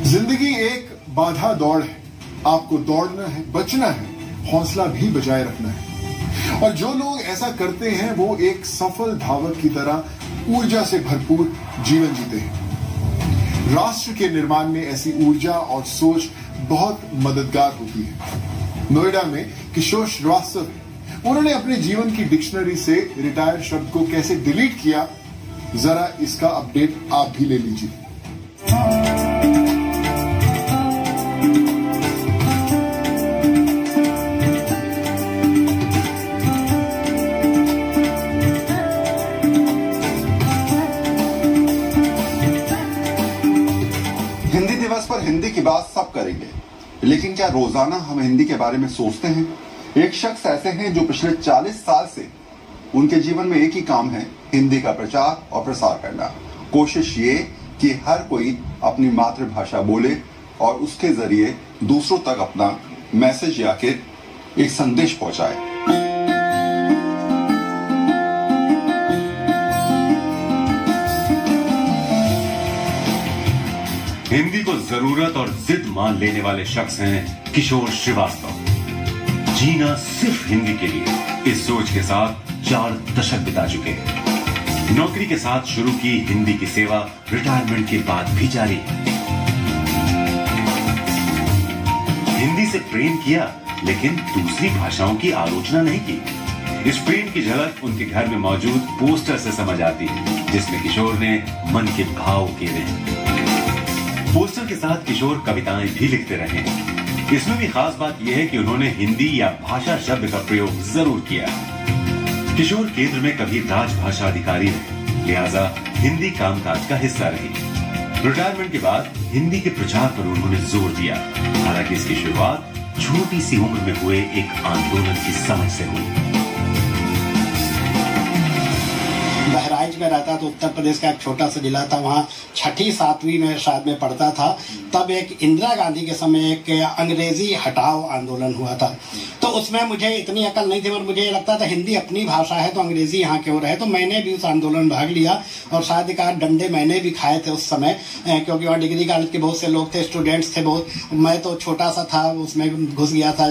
जिंदगी एक बाधा दौड़ है। आपको दौड़ना है, बचना है, हौसला भी बजाय रखना है। और जो लोग ऐसा करते हैं वो एक सफल धावक की तरह ऊर्जा से भरपूर जीवन जीते हैं। राष्ट्र के निर्माण में ऐसी ऊर्जा और सोच बहुत मददगार होती है। नोएडा में किशोर श्रीवास्तव है। उन्होंने अपने जीवन की डिक्शनरी से रिटायर शब्द को कैसे डिलीट किया, जरा इसका अपडेट आप भी ले लीजिए। हिंदी दिवस पर हिंदी की बात सब करेंगे, लेकिन क्या रोजाना हम हिंदी के बारे में सोचते हैं? एक शख्स ऐसे हैं जो पिछले 40 साल से उनके जीवन में एक ही काम है, हिंदी का प्रचार और प्रसार करना। कोशिश ये कि हर कोई अपनी मातृभाषा बोले और उसके जरिए दूसरों तक अपना मैसेज या कि एक संदेश पहुंचाए। हिंदी को जरूरत और जिद मान लेने वाले शख्स हैं किशोर श्रीवास्तव। जीना सिर्फ हिंदी के लिए, इस सोच के साथ 4 दशक बिता चुके हैं। नौकरी के साथ शुरू की हिंदी की सेवा रिटायरमेंट के बाद भी जारी है। हिंदी से प्रेम किया, लेकिन दूसरी भाषाओं की आलोचना नहीं की। इस प्रेम की झलक उनके घर में मौजूद पोस्टर से समझ आती है, जिसमें किशोर ने मन के भाव किए हैं। पोस्टर के साथ किशोर कविताएं भी लिखते रहे हैं। इसमें भी खास बात यह है कि उन्होंने हिंदी या भाषा शब्द का प्रयोग जरूर किया। किशोर केंद्र में कभी राजभाषा अधिकारी रहे, लिहाजा हिंदी कामकाज का हिस्सा रही। रिटायरमेंट के बाद हिंदी के प्रचार पर उन्होंने जोर दिया। हालांकि इसकी शुरुआत छोटी सी उम्र में हुए एक आंदोलन की समझ से हुई। बहराइच में रहता तो उत्तर प्रदेश का एक छोटा सा जिला था, वहाँ 6ठी 7वीं में शायद में पढ़ता था। तब एक इंदिरा गांधी के समय एक अंग्रेजी हटाओ आंदोलन हुआ था। तो उसमें मुझे इतनी अकल नहीं थी और मुझे लगता था हिंदी अपनी भाषा है तो अंग्रेजी यहाँ क्यों रहे। तो मैंने भी उस आंदोलन में भाग लिया और शायद एक आध डंडे मैंने भी खाए थे उस समय, क्योंकि वहाँ डिग्री कॉलेज के बहुत से लोग थे, स्टूडेंट्स थे बहुत। मैं तो छोटा सा था, उसमें घुस गया था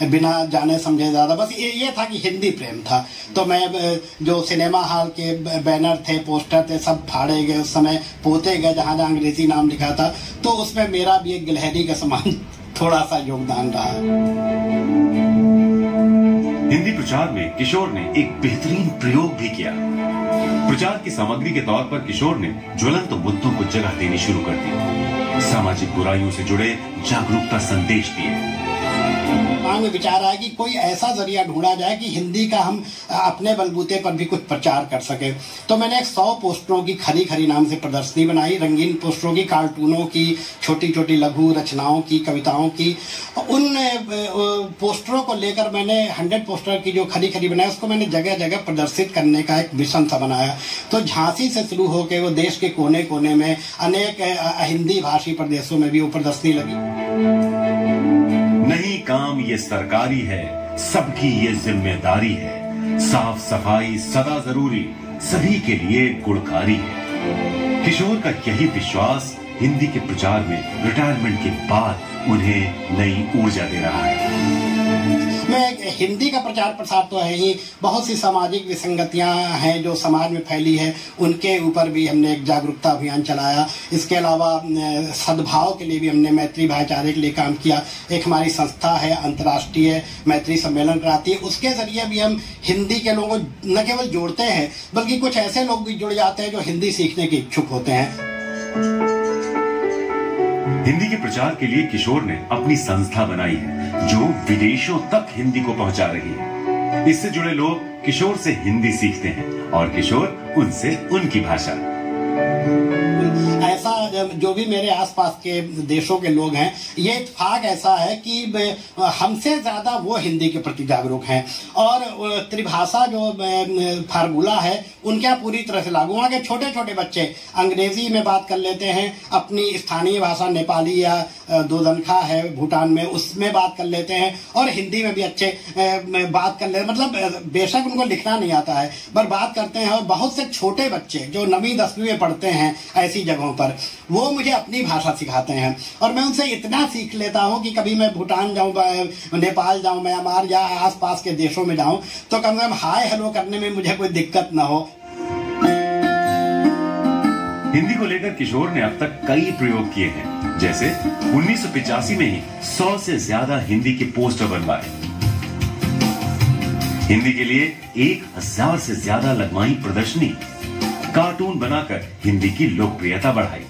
बिना जाने समझे ज्यादा। बस ये था कि हिंदी प्रेम था। तो मैं जो सिनेमा हॉल के बैनर थे, पोस्टर थे, सब फाड़े गए उस समय, पोते गए जहां जहां अंग्रेजी नाम लिखा था। तो उसमें मेरा भी एक गिलहरी का समान थोड़ा सा योगदान रहा। हिंदी प्रचार में किशोर ने एक बेहतरीन प्रयोग भी किया। प्रचार की सामग्री के तौर पर किशोर ने ज्वलंत मुद्दों को जगह देनी शुरू कर दी। सामाजिक बुराइयों से जुड़े जागरूकता संदेश दिए। में विचार आया कि कोई ऐसा जरिया ढूंढा जाए कि हिंदी का हम अपने बलबूते पर भी कुछ प्रचार कर सके। तो मैंने एक 100 पोस्टरों की खरी खरी नाम से प्रदर्शनी बनाई, रंगीन पोस्टरों की, कार्टूनों की, छोटी छोटी लघु रचनाओं की, कविताओं की। उन पोस्टरों को लेकर मैंने 100 पोस्टर की जो खरी खरी बनाई, उसको मैंने जगह जगह प्रदर्शित करने का एक मिशन सा बनाया। तो झांसी से शुरू होकर वो देश के कोने कोने में अनेक हिंदी भाषी प्रदेशों में भी वो प्रदर्शनी लगी। नहीं काम ये सरकारी है, सबकी ये जिम्मेदारी है। साफ सफाई सदा जरूरी, सभी के लिए गुणकारी है। किशोर का यही विश्वास हिंदी के प्रचार में रिटायरमेंट के बाद उन्हें नई ऊर्जा दे रहा है। मैं हिंदी का प्रचार प्रसार तो है ही, बहुत सी सामाजिक विसंगतियां हैं जो समाज में फैली है, उनके ऊपर भी हमने एक जागरूकता अभियान चलाया। इसके अलावा सद्भाव के लिए भी हमने मैत्री भाईचारे के लिए काम किया। एक हमारी संस्था है, अंतर्राष्ट्रीय मैत्री सम्मेलन कराती है, उसके जरिए भी हम हिंदी के लोगों को न केवल जोड़ते हैं बल्कि कुछ ऐसे लोग भी जुड़ जाते हैं जो हिंदी सीखने के इच्छुक होते हैं। हिंदी के प्रचार के लिए किशोर ने अपनी संस्था बनाई है जो विदेशों तक हिंदी को पहुंचा रही है। इससे जुड़े लोग किशोर से हिंदी सीखते हैं और किशोर उनसे उनकी भाषा। ऐसा जो भी मेरे आसपास के देशों के लोग हैं, ये इत्तेफाक ऐसा है कि हमसे ज्यादा वो हिंदी के प्रति जागरूक हैं और त्रिभाषा जो फार्मूला है उनके यहाँ पूरी तरह से लागू। वहाँ के छोटे छोटे बच्चे अंग्रेजी में बात कर लेते हैं, अपनी स्थानीय भाषा नेपाली या दोदनखा है भूटान में उसमें बात कर लेते हैं, और हिंदी में भी अच्छे बात कर लेते, मतलब बेशक उनको लिखना नहीं आता है पर बात करते हैं। और बहुत से छोटे बच्चे जो 9वीं 10वीं में पढ़ते हैं ऐसी जगहों पर, वो मुझे अपनी भाषा सिखाते हैं और मैं उनसे इतना सीख लेता हूँ कि कभी मैं भूटान जाऊँ, नेपाल जाऊँ, म्यांमार या आसपास के देशों में जाऊँ तो कम से कम हाय हेलो करने में मुझे कोई दिक्कत ना हो। हिंदी को लेकर किशोर ने अब तक कई प्रयोग किए हैं, जैसे 1985 में ही 100 से ज्यादा हिंदी के पोस्टर बनवाए, हिंदी के लिए 1000 से ज्यादा लगवाई प्रदर्शनी, कार्टून बनाकर हिंदी की लोकप्रियता बढ़ाई,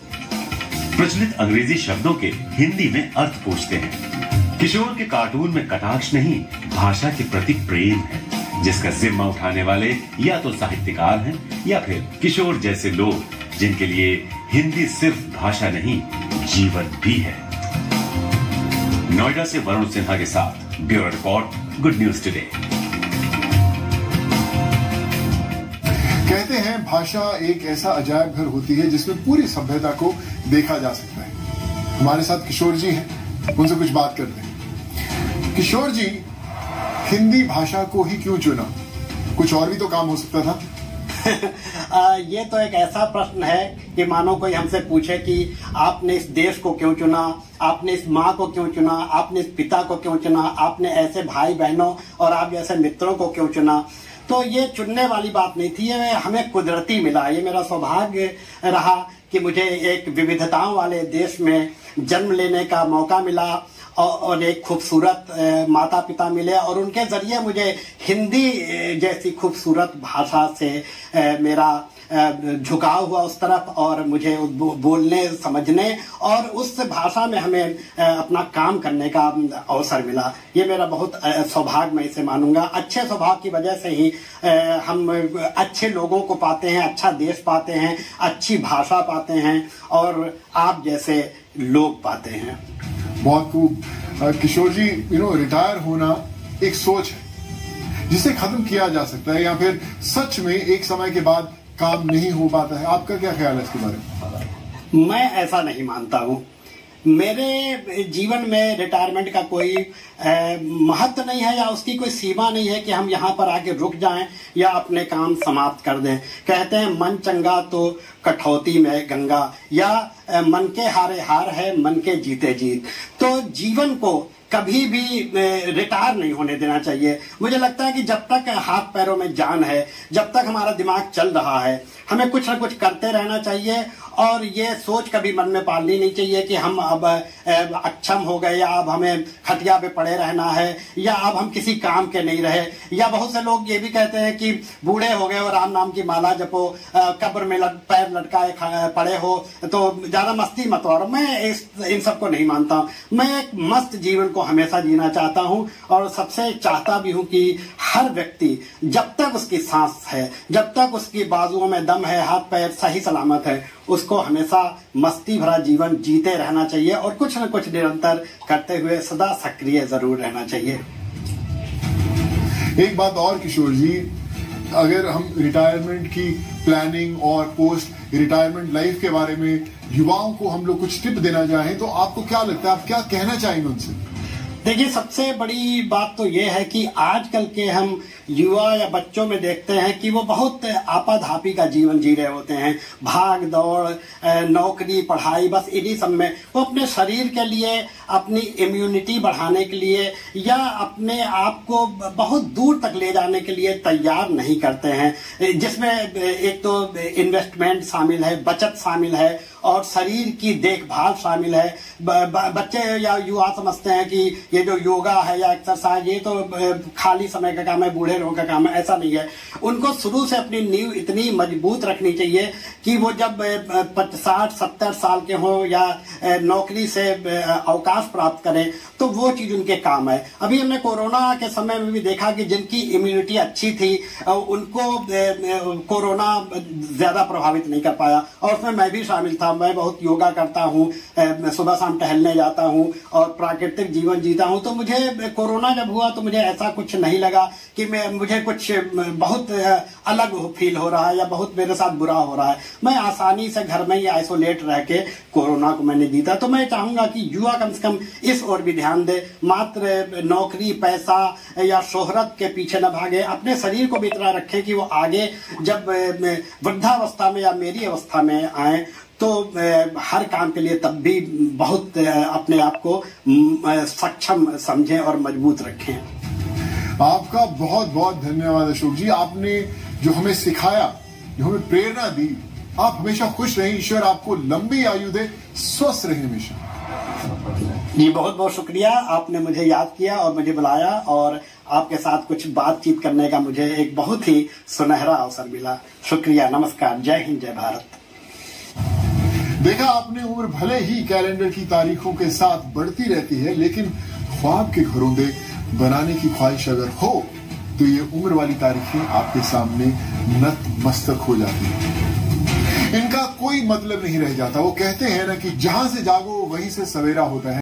प्रचलित अंग्रेजी शब्दों के हिंदी में अर्थ पूछते हैं। किशोर के कार्टून में कटाक्ष नहीं, भाषा के प्रति प्रेम है, जिसका जिम्मा उठाने वाले या तो साहित्यकार हैं या फिर किशोर जैसे लोग, जिनके लिए हिंदी सिर्फ भाषा नहीं जीवन भी है। नोएडा से वरुण सिन्हा के साथ bureau report, good news today. कहते हैं भाषा एक ऐसा अजायब घर होती है जिसमें पूरी सभ्यता को देखा जा सकता है। हमारे साथ किशोर जी हैं, उनसे कुछ बात करते हैं। किशोर जी, हिंदी भाषा को ही क्यों चुना? कुछ और भी तो काम हो सकता था। ये तो एक ऐसा प्रश्न है कि मानो कोई हमसे पूछे कि आपने इस देश को क्यों चुना, आपने इस माँ को क्यों चुना, आपने इस पिता को क्यों चुना, आपने ऐसे भाई बहनों और आप जैसे मित्रों को क्यों चुना। तो ये चुनने वाली बात नहीं थी, ये हमें कुदरती मिला। ये मेरा सौभाग्य रहा कि मुझे एक विविधताओं वाले देश में जन्म लेने का मौका मिला और एक खूबसूरत माता पिता मिले और उनके जरिए मुझे हिंदी जैसी खूबसूरत भाषा से मेरा झुकाव हुआ उस तरफ और मुझे बोलने समझने और उस भाषा में हमें अपना काम करने का अवसर मिला। ये मेरा बहुत सौभाग्य मैं इसे मानूंगा। अच्छे स्वभाव की वजह से ही हम अच्छे लोगों को पाते हैं, अच्छा देश पाते हैं, अच्छी भाषा पाते हैं और आप जैसे लोग पाते हैं। बहुत खूब। किशोर जी, रिटायर होना एक सोच है जिसे खत्म किया जा सकता है या फिर सच में एक समय के बाद काम नहीं हो पाता है। आपका क्या ख्याल है इसके बारे में? मैं ऐसा नहीं मानता हूँ। मेरे जीवन में रिटायरमेंट का कोई महत्व नहीं है या उसकी कोई सीमा नहीं है कि हम यहाँ पर आके रुक जाएं या अपने काम समाप्त कर दें। कहते हैं मन चंगा तो कठौती में गंगा, या मन के हारे हार है, मन के जीते जीत। तो जीवन को कभी भी रिटायर नहीं होने देना चाहिए। मुझे लगता है कि जब तक हाथ पैरों में जान है, जब तक हमारा दिमाग चल रहा है, हमें कुछ ना कुछ करते रहना चाहिए और ये सोच कभी मन में पालनी नहीं चाहिए कि हम अब अक्षम हो गए या अब हमें खटिया पे पड़े रहना है या अब हम किसी काम के नहीं रहे। या बहुत से लोग ये भी कहते हैं कि बूढ़े हो गए और राम नाम की माला जपो, कब्र में पैर लटकाए पड़े हो तो ज्यादा मस्ती मत करो। मैं इन सबको नहीं मानता। मैं एक मस्त जीवन को हमेशा जीना चाहता हूँ और सबसे चाहता भी हूँ कि हर व्यक्ति जब तक उसकी सांस है, जब तक उसकी बाजुओं में दम है, हाथ पैर सही सलामत है, उसको हमेशा मस्ती भरा जीवन जीते रहना चाहिए और कुछ न कुछ निरंतर करते हुए सदा सक्रिय जरूर रहना चाहिए। एक बात और किशोर जी, अगर हम रिटायरमेंट की प्लानिंग और पोस्ट रिटायरमेंट लाइफ के बारे में युवाओं को हम लोग कुछ टिप देना चाहें तो आपको क्या लगता है, आप क्या कहना चाहेंगे उनसे? देखिए, सबसे बड़ी बात तो ये है कि आजकल के हम युवा या बच्चों में देखते हैं कि वो बहुत आपाधापी का जीवन जी रहे होते हैं। भाग दौड़, नौकरी, पढ़ाई, बस इन्हीं सब में वो अपने शरीर के लिए, अपनी इम्यूनिटी बढ़ाने के लिए या अपने आप को बहुत दूर तक ले जाने के लिए तैयार नहीं करते हैं, जिसमें एक तो इन्वेस्टमेंट शामिल है, बचत शामिल है और शरीर की देखभाल शामिल है। बच्चे या युवा समझते हैं कि ये जो योगा है या एक्सरसाइज ये तो खाली समय का काम है, बूढ़े लोगों का काम है। ऐसा नहीं है। उनको शुरू से अपनी नींव इतनी मजबूत रखनी चाहिए कि वो जब 60-70 साल के हों या नौकरी से अवकाश प्राप्त करें तो वो चीज उनके काम है। अभी हमने कोरोना के समय में भी देखा कि जिनकी इम्यूनिटी अच्छी थी उनको कोरोना ज्यादा प्रभावित नहीं कर पाया और उसमें मैं भी शामिल था। था। मैं बहुत योगा करता हूँ, सुबह शाम टहलने जाता हूँ और प्राकृतिक जीवन जीता हूँ। तो मुझे कोरोना जब हुआ तो मुझे ऐसा कुछ नहीं लगा कि मुझे कुछ बहुत अलग फील हो रहा है या बहुत मेरे साथ बुरा हो रहा है। मैं आसानी से घर में ही आइसोलेट रह के कोरोना को मैंने जीता। तो मैं चाहूंगा कि युवा कम से कम इस ओर भी ध्यान दे, मात्र नौकरी, पैसा या शोहरत के पीछे न भागे, अपने शरीर को भी इतना रखें कि वो आगे जब वृद्धावस्था में या मेरी अवस्था में आए तो हर काम के लिए तब भी बहुत अपने आप को सक्षम समझें और मजबूत रखें। आपका बहुत बहुत धन्यवाद अशोक जी। आपने जो हमें सिखाया, जो हमें प्रेरणा दी, आप हमेशा खुश रहें, ईश्वर आपको लंबी आयु दे, स्वस्थ रहें हमेशा। जी बहुत बहुत शुक्रिया, आपने मुझे याद किया और मुझे बुलाया और आपके साथ कुछ बातचीत करने का मुझे एक बहुत ही सुनहरा अवसर मिला। शुक्रिया, नमस्कार, जय हिंद, जय भारत। देखा आपने, उम्र भले ही कैलेंडर की तारीखों के साथ बढ़ती रहती है, लेकिन ख्वाब के घरोंदे बनाने की ख्वाहिश अगर हो तो ये उम्र वाली तारीखें आपके सामने नतमस्तक हो जाती है। इनका कोई मतलब नहीं रह जाता। वो कहते हैं ना कि जहां से जागो वहीं से सवेरा होता है।